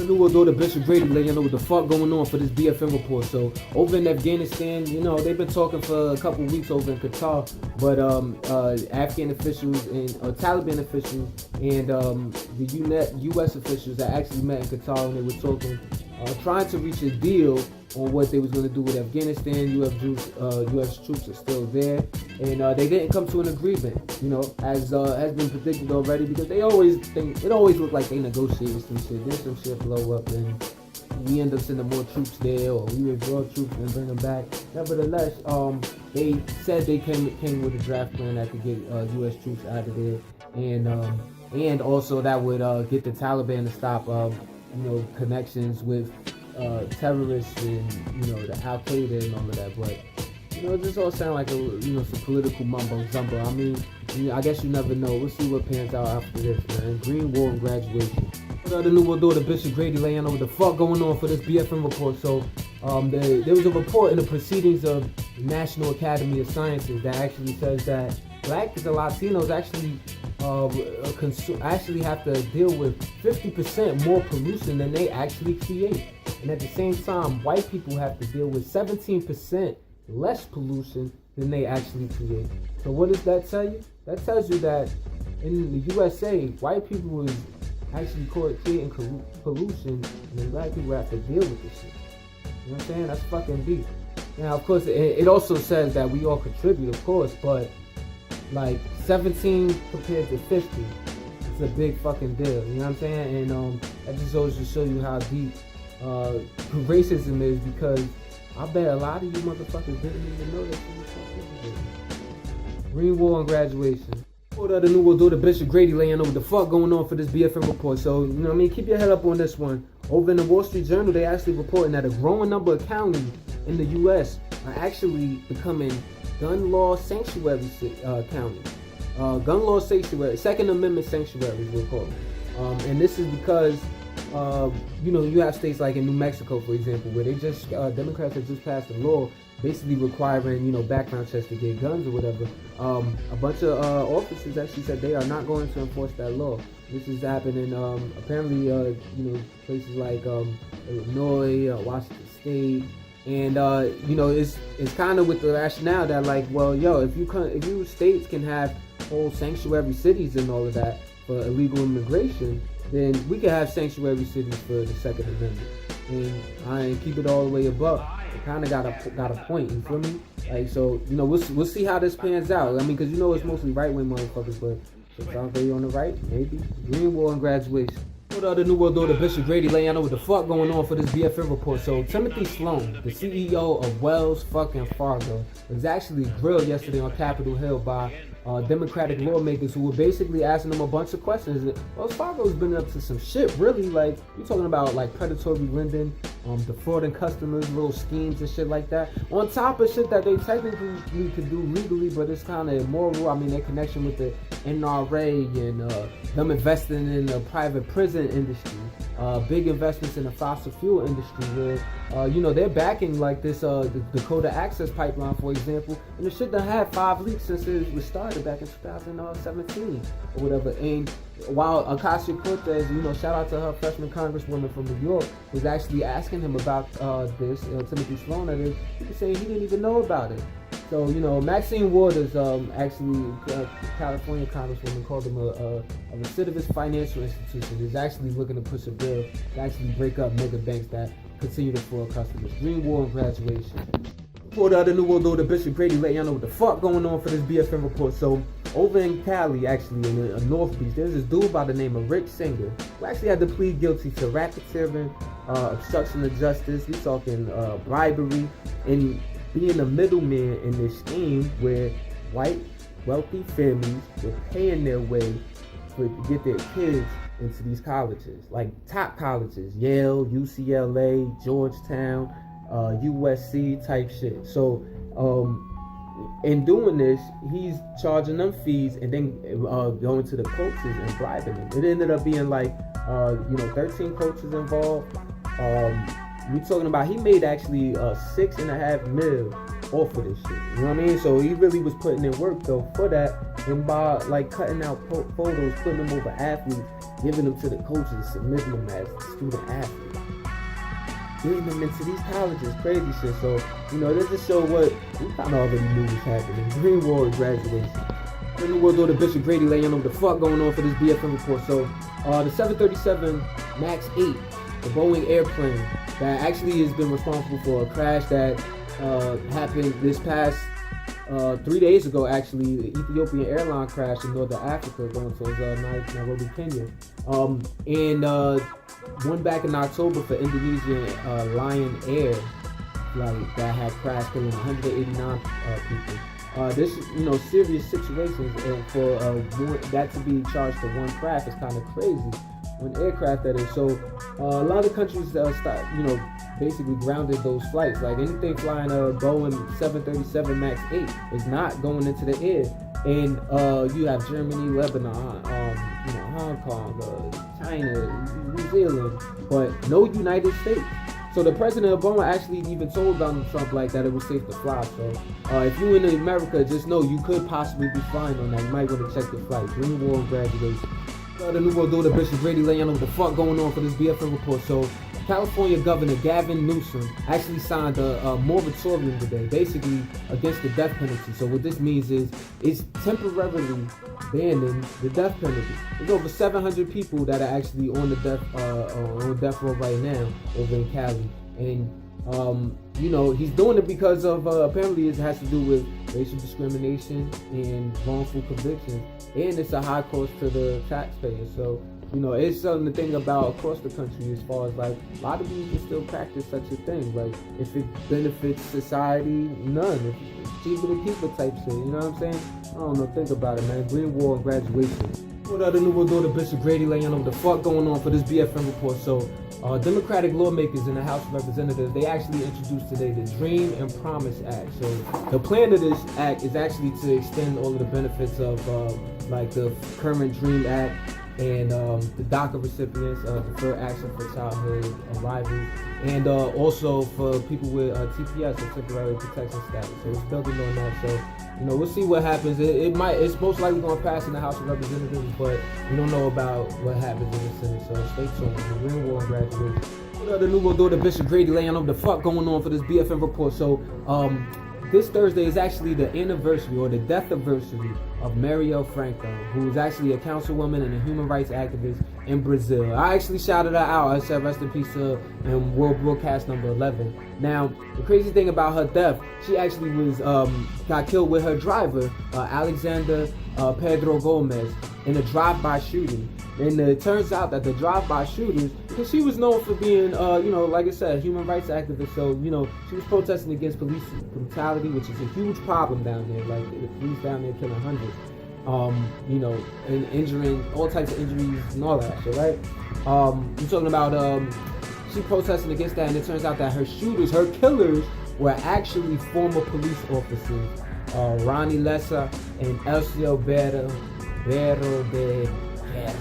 the New World Order, Bishop Grady, letting you know what the fuck going on for this BFN report. So over in Afghanistan, they've been talking for a couple weeks over in Qatar, but Afghan officials and Taliban officials and the U.S. officials that actually met in Qatar, and they were talking, trying to reach a deal on what they was going to do with Afghanistan. U.S. troops are still there, and they didn't come to an agreement, as has been predicted already, because it always looked like they negotiated some shit. Then some shit blow up, and we end up sending more troops there, or we withdraw troops and bring them back. Nevertheless, they said they came with a draft plan that could get U.S. troops out of there, and also that would get the Taliban to stop, connections with terrorists and the Al Qaeda and all of that. But it just all sound like some political mumbo jumbo. I mean, I guess you never know. We'll see what pans out after this, man. Green War and graduation. The New World Order, Bishop Grady, laying out what the fuck going on for this BFN report. So there was a report in the proceedings of the National Academy of Sciences that actually says that Blacks and Latinos actually have to deal with 50% more pollution than they actually create. And at the same time, white people have to deal with 17% less pollution than they actually create. So what does that tell you? That tells you that in the USA, white people is actually creating pollution, and then black people have to deal with this shit. You know what I'm saying? That's fucking deep. Now, of course, it also says that we all contribute, of course, but like 17 compared to 50, it's a big fucking deal. You know what I'm saying? And that just goes to show you how deep racism is, because I bet a lot of you motherfuckers didn't even know that you was fucking. Green War and graduation. The New World Order, Bishop Grady, laying over the fuck going on for this BFN report. So, keep your head up on this one. Over in the Wall Street Journal, they actually reporting that a growing number of counties in the U.S. are actually becoming gun law sanctuary counties. Gun law sanctuary, Second Amendment sanctuaries, we'll call them. And this is because, you have states like in New Mexico, for example, where they just, Democrats have just passed a law basically requiring, background checks to get guns or whatever. A bunch of officers actually said they are not going to enforce that law. This is happening, apparently, places like Illinois, Washington State, and it's kind of with the rationale that if you states can have whole sanctuary cities and all of that for illegal immigration, then we can have sanctuary cities for the Second Amendment. And I keep it all the way above. It kind of got a point. You feel me? Like, so we'll see how this pans out. I mean, because it's mostly right-wing motherfuckers, but sometimes they on the right, maybe. Green War and graduation. The New World Order, Bishop Grady, laying out what the fuck going on for this BFN report. So Timothy Sloan, the CEO of Wells fucking Fargo, was actually grilled yesterday on Capitol Hill by Democratic lawmakers who were basically asking him a bunch of questions. Wells Fargo's been up to some shit, really. Like, you're talking about like predatory lending, defrauding customers, little schemes and shit like that. On top of shit that they technically could do legally, but it's kind of immoral. I mean, their connection with the NRA and them investing in the private prison industry, big investments in the fossil fuel industry, where they're backing like this the Dakota Access Pipeline, for example, and the shit done had 5 leaks since it was started back in 2017 or whatever. And while Ocasio-Cortez, shout out to her freshman congresswoman from New York, was actually asking him about this, Timothy Sloan, that is, he was saying he didn't even know about it. So, Maxine Waters, actually, California congresswoman, called him a recidivist financial institution, is actually looking to push a bill to actually break up mega banks that continue to fraud customers. Green War and graduation. For the other New World Order, Bishop Grady, letting y'all know what the fuck going on for this BFN report. So, over in Cali, actually, in North Beach, there's this dude by the name of Rick Singer, who actually had to plead guilty to racketeering, obstruction of justice, we talking bribery, and being a middleman in this scheme where white, wealthy families were paying their way to get their kids into these colleges, like top colleges, Yale, UCLA, Georgetown, USC type shit. So, in doing this, he's charging them fees and then going to the coaches and bribing them. It ended up being like, 13 coaches involved. We talking about, he made actually $6.5 million off of this shit. You know what I mean? So he really was putting in work though for that, and by like cutting out photos, putting them over athletes, giving them to the coaches, submitting them as student athletes, getting them into these colleges, crazy shit. So, this just show what we kind of already knew was happening. Greenwald graduation. The New World Order, Bishop Grady letting you know what the fuck going on for this BFN report. So, the 737 MAX 8, the Boeing airplane that actually has been responsible for a crash that happened this past 3 days ago, actually, the Ethiopian airline crash in Northern Africa going towards Nairobi, Kenya. And one back in October for Indonesian Lion Air flight that had crashed, killing 189 people. This, serious situations, and for that to be charged to one craft is kind of crazy. One aircraft, that is. So a lot of countries basically grounded those flights. Like anything flying a Boeing 737 MAX 8 is not going into the air. And you have Germany, Lebanon, Hong Kong, China, New Zealand, but no United States. So the President Obama actually even told Donald Trump that it was safe to fly. So if you're in America, just know you could possibly be flying on that. You might want to check the flight. Greenwald graduation. The New World Order, Bishop Grady letting you know what the fuck going on for this BFN report. So California Governor Gavin Newsom actually signed a moratorium today, basically against the death penalty. So what this means is it's temporarily banning the death penalty. There's over 700 people that are actually on the death row right now over in Cali, and he's doing it because of apparently it has to do with racial discrimination and wrongful convictions, and it's a high cost to the taxpayers. So it's something to think about across the country as far as a lot of people can still practice such a thing. If it benefits society, none. If it's cheaper to keep it type shit, you know what I'm saying? I don't know, think about it, man. Greenwald graduation. What other New World Order, Bishop Grady letting you know what the fuck going on for this BFN report. So Democratic lawmakers in the House of Representatives, they actually introduced today the Dream and Promise Act. So the plan of this act is actually to extend all of the benefits of the current Dream Act and the DACA recipients, deferred action for childhood arrival, and also for people with TPS, or temporary protection status. So it's building on that. So we'll see what happens. It's most likely going to pass in the House of Representatives, but we don't know about what happens in the Senate. So stay tuned. The Greenwald graduation. The New World Order, Bishop Grady letting you know what the fuck going on for this BFN report. So this Thursday is actually the anniversary or the death anniversary of Marielle Franco, who is actually a councilwoman and a human rights activist in Brazil. I actually shouted her out. I said rest in peace to her in World Broadcast number 11. Now, the crazy thing about her death, she actually got killed with her driver, Alexander Pedro Gomez, in a drive-by shooting. And it turns out that the drive-by shooters, because she was known for being, like I said, a human rights activist. So, she was protesting against police brutality, which is a huge problem down there. Like, the police down there killing hundreds, and injuring, all types of injuries and all that shit, right? I'm talking about, she protesting against that, and it turns out that her killers, were actually former police officers, Ronnie Lessa and Elcio Bero de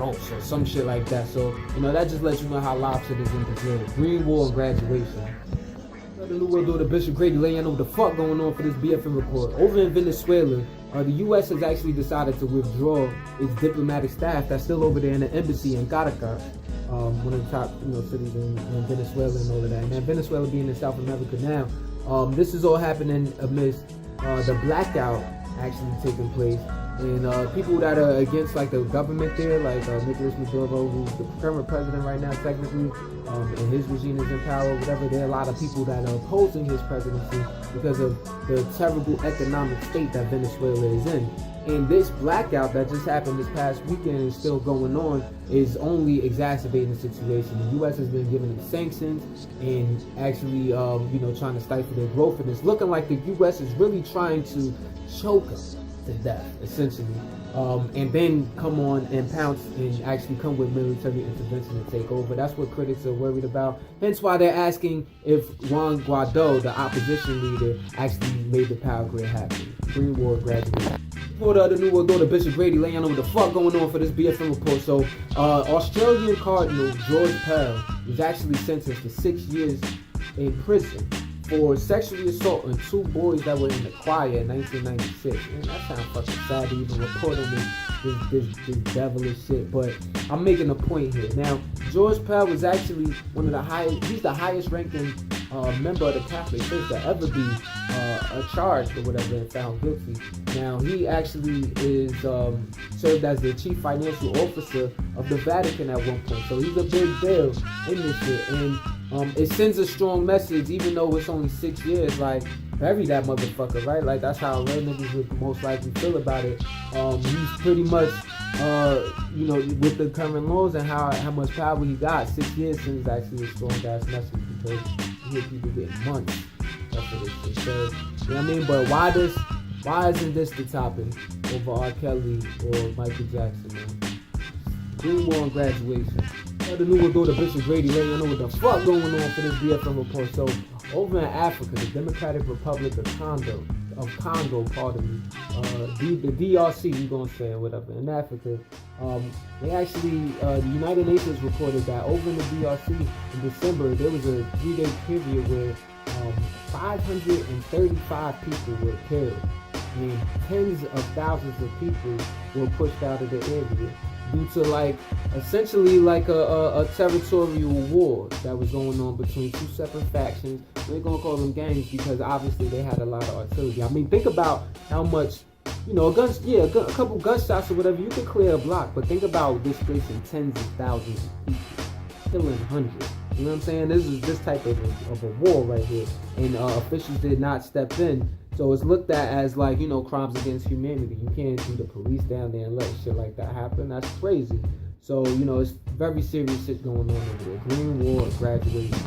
or some shit like that. So, that just lets you know how lopsided is in Brazil. Greenwald graduation. The New World Order, Bishop Grady letting you know what the fuck going on for this BFN report. Over in Venezuela, the U.S. has actually decided to withdraw its diplomatic staff that's still over there in the embassy in Caracas, one of the top cities in Venezuela and all of that. And Venezuela being in South America now, this is all happening amidst the blackout actually taking place. And people that are against the government there, like Nicolas Maduro, who's the current president right now technically, and his regime is in power, whatever. There are a lot of people that are opposing his presidency because of the terrible economic state that Venezuela is in. And this blackout that just happened this past weekend and is still going on is only exacerbating the situation. The U.S. has been giving them sanctions and actually, trying to stifle their growth. And it's looking like the U.S. is really trying to choke us to death, essentially, and then come on and pounce and actually come with military intervention and take over. That's what critics are worried about. Hence why they're asking if Juan Guaido, the opposition leader, actually made the power grid happen. Greenwald graduate. For the New World Order, Bishop Grady letting you know what the fuck going on for this BFN report. So, Australian Cardinal George Pell was actually sentenced to 6 years in prison for sexually assaulting 2 boys that were in the choir in 1996. Man, that sounds fucking sad to even report on this this devilish shit. But I'm making a point here. Now, George Pell was actually one of the highest. He's the highest ranking member of the Catholic Church to ever be charged or whatever and found guilty. Now, he actually is served as the chief financial officer of the Vatican at one point. So he's a big deal in this shit, and it sends a strong message, even though it's only 6 years. Like, bury that motherfucker, right? Like, that's how real niggas would most likely feel about it. He's pretty much, with the current laws and how much power he got, 6 years sends actually a strong ass message, because you hear people getting months off of this shit. So, you know what I mean? But why isn't this the topic over R. Kelly or Michael Jackson, man? Green War and graduation. The new one go to Bishop Grady, letting you know what the fuck going on for this BFN report. So, over in Africa, the Democratic Republic of Congo, pardon me, the DRC, we gonna say or whatever, in Africa, they actually, the United Nations reported that over in the DRC in December, there was a 3-day period where 535 people were killed. I mean, tens of thousands of people were pushed out of the area due to essentially a territorial war that was going on between two separate factions. We're gonna call them gangs because obviously they had a lot of artillery. I mean, think about how much, a couple gunshots or whatever, you could clear a block, but think about displacing tens of thousands of people, killing hundreds. You know what I'm saying? This is this type of a war right here, and officials did not step in. So it's looked at as crimes against humanity. You can't see the police down there and let shit like that happen. That's crazy. So, it's very serious shit going on over there. Green War, graduation.